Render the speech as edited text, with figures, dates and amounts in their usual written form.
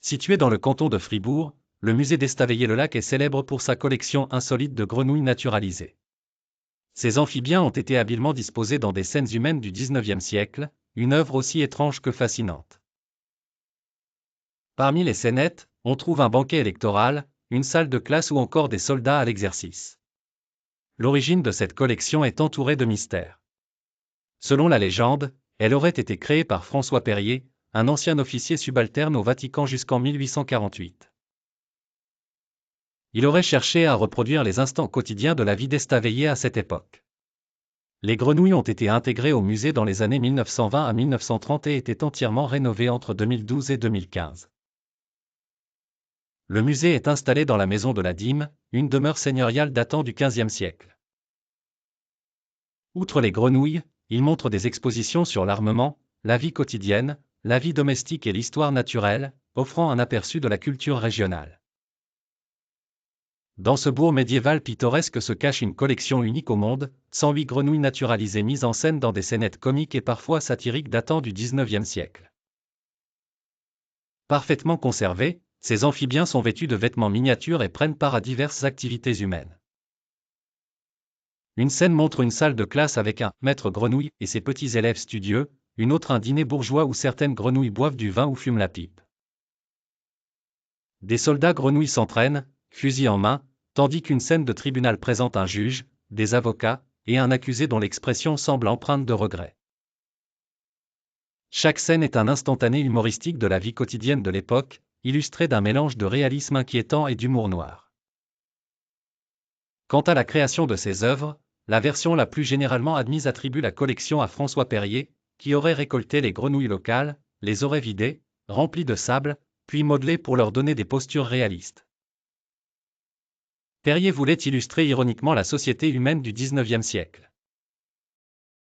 Situé dans le canton de Fribourg, le musée d'Estavayer-le-Lac est célèbre pour sa collection insolite de grenouilles naturalisées. Ces amphibiens ont été habilement disposés dans des scènes humaines du XIXe siècle, une œuvre aussi étrange que fascinante. Parmi les scénettes, on trouve un banquet électoral, une salle de classe ou encore des soldats à l'exercice. L'origine de cette collection est entourée de mystères. Selon la légende, elle aurait été créée par François Perrier, un ancien officier subalterne au Vatican jusqu'en 1848. Il aurait cherché à reproduire les instants quotidiens de la vie d'Estavayer à cette époque. Les grenouilles ont été intégrées au musée dans les années 1920 à 1930 et étaient entièrement rénovées entre 2012 et 2015. Le musée est installé dans la maison de la Dîme, une demeure seigneuriale datant du XVe siècle. Outre les grenouilles, il montre des expositions sur l'armement, la vie quotidienne, la vie domestique et l'histoire naturelle, offrant un aperçu de la culture régionale. Dans ce bourg médiéval pittoresque se cache une collection unique au monde, 108 grenouilles naturalisées mises en scène dans des scénettes comiques et parfois satiriques datant du XIXe siècle. Parfaitement conservés, ces amphibiens sont vêtus de vêtements miniatures et prennent part à diverses activités humaines. Une scène montre une salle de classe avec un maître grenouille et ses petits élèves studieux, une autre un dîner bourgeois où certaines grenouilles boivent du vin ou fument la pipe. Des soldats grenouilles s'entraînent, fusil en main, tandis qu'une scène de tribunal présente un juge, des avocats, et un accusé dont l'expression semble empreinte de regret. Chaque scène est un instantané humoristique de la vie quotidienne de l'époque, illustré d'un mélange de réalisme inquiétant et d'humour noir. Quant à la création de ces œuvres, la version la plus généralement admise attribue la collection à François Perrier, qui aurait récolté les grenouilles locales, les aurait vidées, remplies de sable, puis modelées pour leur donner des postures réalistes. Perrier voulait illustrer ironiquement la société humaine du XIXe siècle.